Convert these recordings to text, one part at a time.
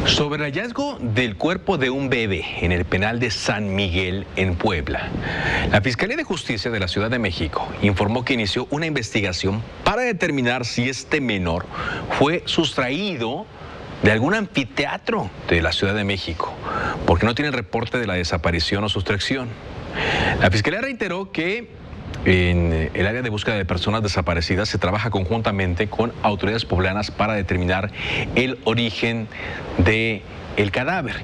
Sobre el hallazgo del cuerpo de un bebé en el penal de San Miguel, en Puebla, la Fiscalía de Justicia de la Ciudad de México informó que inició una investigación para determinar si este menor fue sustraído de algún anfiteatro de la Ciudad de México, porque no tienen reporte de la desaparición o sustracción. La Fiscalía reiteró que en el área de búsqueda de personas desaparecidas se trabaja conjuntamente con autoridades poblanas para determinar el origen del cadáver.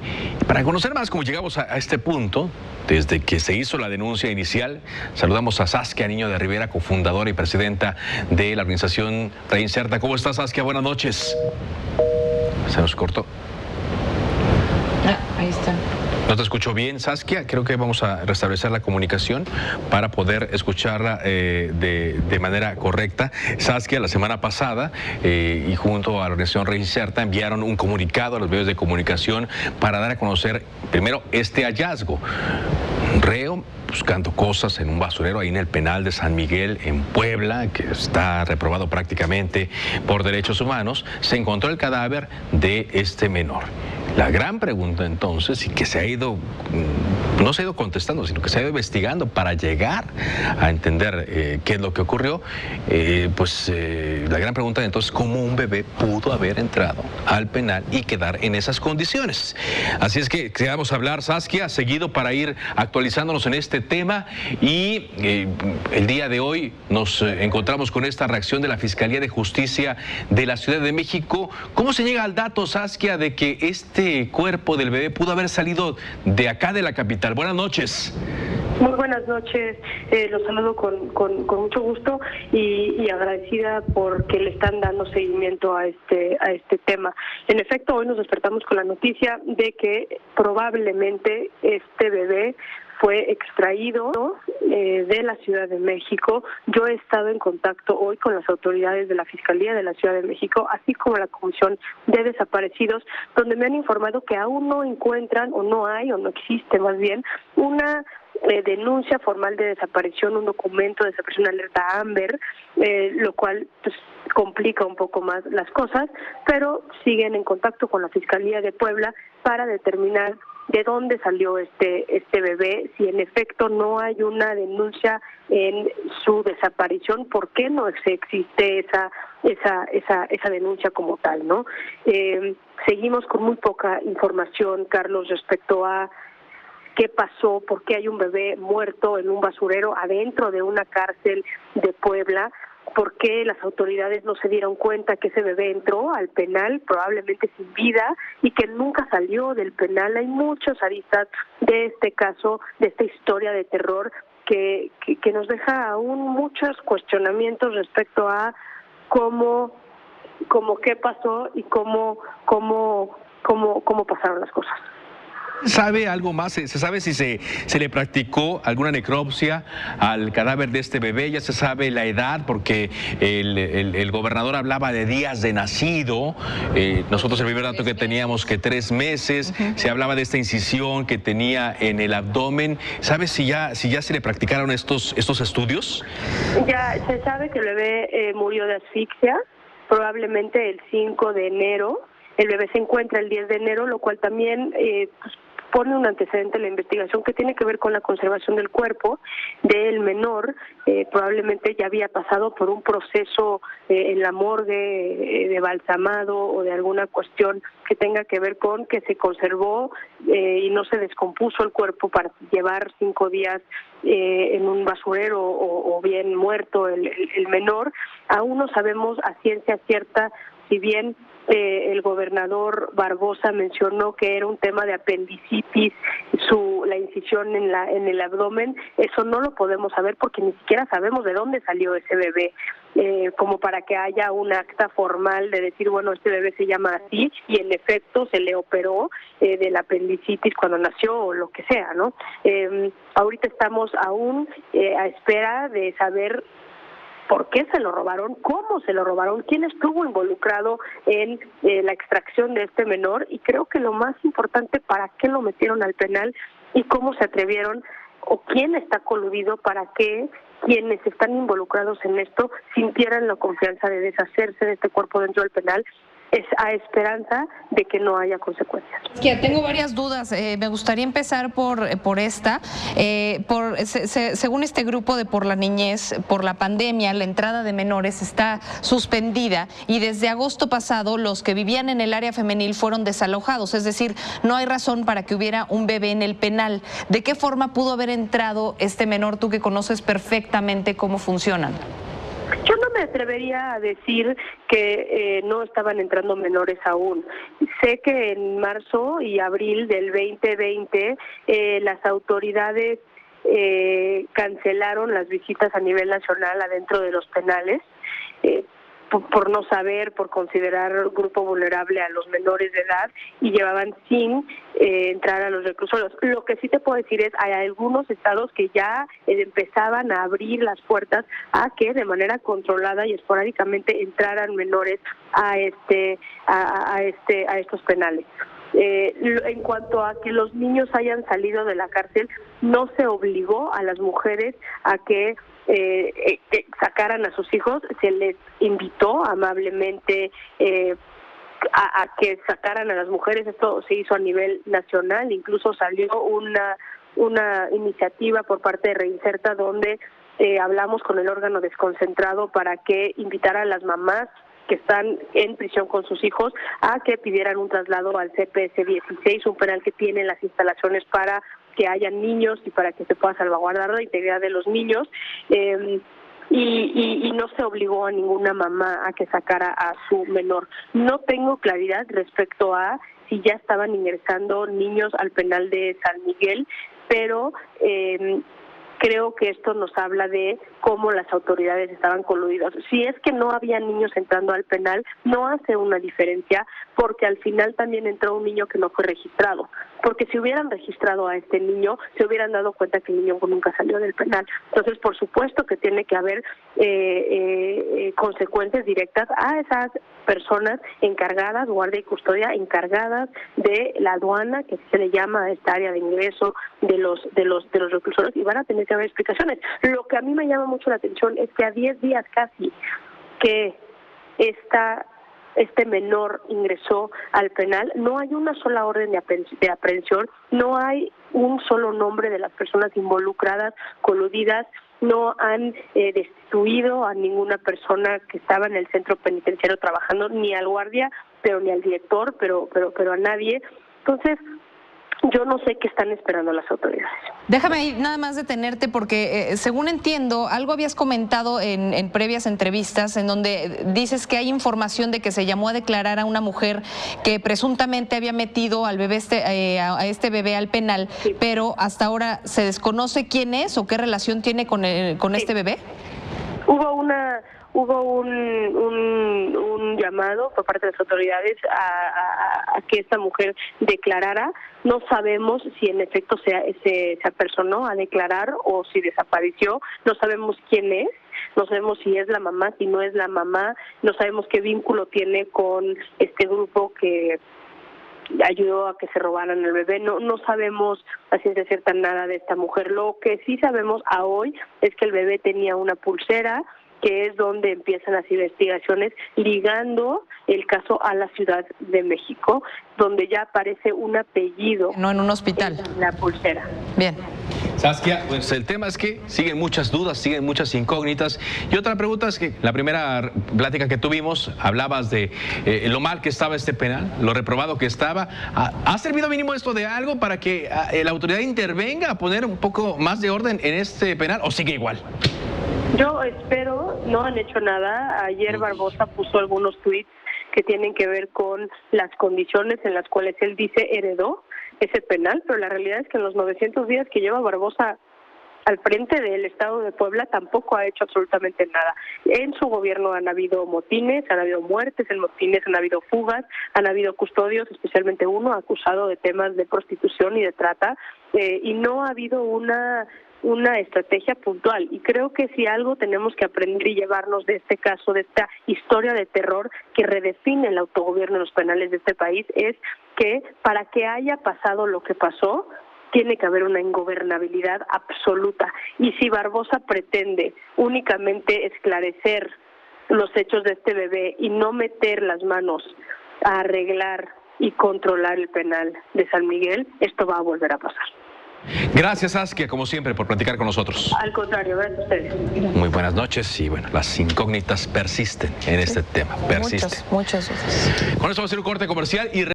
Para conocer más cómo llegamos a este punto, desde que se hizo la denuncia inicial, saludamos a Saskia Niño de Rivera, cofundadora y presidenta de la organización Reinserta. ¿Cómo estás, Saskia? Buenas noches. Se nos cortó. Ahí está. No te escucho bien, Saskia. Creo que vamos a restablecer la comunicación para poder escucharla de manera correcta. Saskia, la semana pasada, y junto a la organización Reinserta, enviaron un comunicado a los medios de comunicación para dar a conocer primero este hallazgo. Un reo buscando cosas en un basurero ahí en el penal de San Miguel, en Puebla, que está reprobado prácticamente por derechos humanos, se encontró el cadáver de este menor. La gran pregunta entonces, y que se ha ido, no se ha ido contestando, sino que se ha ido investigando para llegar a entender qué es lo que ocurrió, la gran pregunta entonces, ¿cómo un bebé pudo haber entrado al penal y quedar en esas condiciones? Así es que vamos a hablar, Saskia, seguido para ir actualizándonos en este tema, y el día de hoy nos encontramos con esta reacción de la Fiscalía de Justicia de la Ciudad de México. ¿Cómo se llega al dato, Saskia, de que este cuerpo del bebé pudo haber salido de acá, de la capital? Buenas noches. Muy buenas noches, los saludo con mucho gusto y agradecida porque le están dando seguimiento a este tema. En efecto, hoy nos despertamos con la noticia de que probablemente este bebé fue extraído de la Ciudad de México. Yo he estado en contacto hoy con las autoridades de la Fiscalía de la Ciudad de México, así como la Comisión de Desaparecidos, donde me han informado que aún no encuentran, o no hay, o no existe más bien, una denuncia formal de desaparición, un documento de desaparición alerta AMBER, lo cual pues complica un poco más las cosas, pero siguen en contacto con la Fiscalía de Puebla para determinar de dónde salió este bebé, si en efecto no hay una denuncia en su desaparición, ¿por qué no existe esa denuncia como tal, no? Seguimos con muy poca información, Carlos, respecto a qué pasó, por qué hay un bebé muerto en un basurero adentro de una cárcel de Puebla, por qué las autoridades no se dieron cuenta que ese bebé entró al penal probablemente sin vida y que nunca salió del penal. Hay muchas aristas de este caso, de esta historia de terror que nos deja aún muchos cuestionamientos respecto a cómo qué pasó y cómo pasaron las cosas. ¿Sabe algo más? ¿Se sabe si se le practicó alguna necropsia al cadáver de este bebé? ¿Ya se sabe la edad? Porque el gobernador hablaba de días de nacido. Nosotros el primer dato que teníamos que 3 meses. Se hablaba de esta incisión que tenía en el abdomen. ¿Sabe si ya se le practicaron estos estudios? Ya se sabe que el bebé murió de asfixia, probablemente el 5 de enero. El bebé se encuentra el 10 de enero, lo cual también pone un antecedente en la investigación que tiene que ver con la conservación del cuerpo del menor. Probablemente ya había pasado por un proceso en la morgue de balsamado o de alguna cuestión que tenga que ver con que se conservó y no se descompuso el cuerpo para llevar 5 días en un basurero o bien muerto el menor. Aún no sabemos a ciencia cierta, si bien el gobernador Barbosa mencionó que era un tema de apendicitis, la incisión en el abdomen, eso no lo podemos saber porque ni siquiera sabemos de dónde salió ese bebé, como para que haya un acta formal de decir, bueno, este bebé se llama así y en efecto se le operó de la apendicitis cuando nació o lo que sea, ¿no? Ahorita estamos aún a espera de saber por qué se lo robaron, cómo se lo robaron, quién estuvo involucrado en la extracción de este menor, y creo que lo más importante, para qué lo metieron al penal y cómo se atrevieron, o quién está coludido para que quienes están involucrados en esto sintieran la confianza de deshacerse de este cuerpo dentro del penal a esperanza de que no haya consecuencias. Tengo varias dudas. Me gustaría empezar por esta. Según este grupo de Por la Niñez, por la pandemia, la entrada de menores está suspendida y desde agosto pasado los que vivían en el área femenil fueron desalojados. Es decir, no hay razón para que hubiera un bebé en el penal. ¿De qué forma pudo haber entrado este menor, tú que conoces perfectamente cómo funcionan? Yo no me atrevería a decir que no estaban entrando menores aún. Sé que en marzo y abril del 2020 las autoridades cancelaron las visitas a nivel nacional adentro de los penales. Por no saber, por considerar grupo vulnerable a los menores de edad, y llevaban sin entrar a los reclusorios. Lo que sí te puedo decir es, hay algunos estados que ya empezaban a abrir las puertas a que de manera controlada y esporádicamente entraran menores a estos penales. En cuanto a que los niños hayan salido de la cárcel, no se obligó a las mujeres a que sacaran a sus hijos, se les invitó amablemente a que sacaran a las mujeres. Esto se hizo a nivel nacional, incluso salió una iniciativa por parte de Reinserta donde hablamos con el órgano desconcentrado para que invitara a las mamás que están en prisión con sus hijos a que pidieran un traslado al CPS 16, un penal que tiene las instalaciones para que haya niños y para que se pueda salvaguardar la integridad de los niños. Y no se obligó a ninguna mamá a que sacara a su menor. No tengo claridad respecto a si ya estaban ingresando niños al penal de San Miguel, pero creo que esto nos habla de cómo las autoridades estaban coludidas. Si es que no había niños entrando al penal, no hace una diferencia, porque al final también entró un niño que no fue registrado. Porque si hubieran registrado a este niño, se hubieran dado cuenta que el niño nunca salió del penal. Entonces, por supuesto que tiene que haber consecuencias directas a esas personas encargadas, guardia y custodia, encargadas de la aduana, que se le llama a esta área de ingreso de los reclusorios, y van a tener que haber explicaciones. Lo que a mí me llama mucho la atención es que a 10 días casi que este menor ingresó al penal, no hay una sola orden de aprehensión, no hay un solo nombre de las personas involucradas, coludidas, no han destituido a ninguna persona que estaba en el centro penitenciario trabajando, ni al guardia, pero ni al director, pero a nadie. Entonces, yo no sé qué están esperando las autoridades. Déjame ahí nada más detenerte porque, según entiendo, algo habías comentado en previas entrevistas en donde dices que hay información de que se llamó a declarar a una mujer que presuntamente había metido al bebé a este bebé al penal, sí, pero hasta ahora se desconoce quién es o qué relación tiene con sí, este bebé. Hubo un llamado por parte de las autoridades a que esta mujer declarara. No sabemos si en efecto se apersonó a declarar o si desapareció. No sabemos quién es. No sabemos si es la mamá, si no es la mamá. No sabemos qué vínculo tiene con este grupo que ayudó a que se robaran el bebé. No sabemos a ciencia cierta nada de esta mujer. Lo que sí sabemos a hoy es que el bebé tenía una pulsera, que es donde empiezan las investigaciones ligando el caso a la Ciudad de México, donde ya aparece un apellido. No en un hospital. En la pulsera. Bien. Saskia, pues el tema es que siguen muchas dudas, siguen muchas incógnitas. Y otra pregunta es que la primera plática que tuvimos, hablabas de lo mal que estaba este penal, lo reprobado que estaba. ¿Ha servido mínimo esto de algo para que la autoridad intervenga a poner un poco más de orden en este penal o sigue igual? Yo espero, no han hecho nada. Ayer Barbosa puso algunos tweets que tienen que ver con las condiciones en las cuales él dice heredó ese penal, pero la realidad es que en los 900 días que lleva Barbosa al frente del Estado de Puebla tampoco ha hecho absolutamente nada. En su gobierno han habido motines, han habido muertes en motines, han habido fugas, han habido custodios, especialmente uno acusado de temas de prostitución y de trata, y no ha habido una estrategia puntual. Y creo que si algo tenemos que aprender y llevarnos de este caso, de esta historia de terror que redefine el autogobierno en los penales de este país, es que para que haya pasado lo que pasó, tiene que haber una ingobernabilidad absoluta. Y si Barbosa pretende únicamente esclarecer los hechos de este bebé y no meter las manos a arreglar y controlar el penal de San Miguel, esto va a volver a pasar. Gracias, Saskia, como siempre, por platicar con nosotros. Al contrario, gracias a ustedes. Muy buenas noches y bueno, las incógnitas persisten en este tema, persisten. Muchos dudas. Con eso vamos a hacer un corte comercial y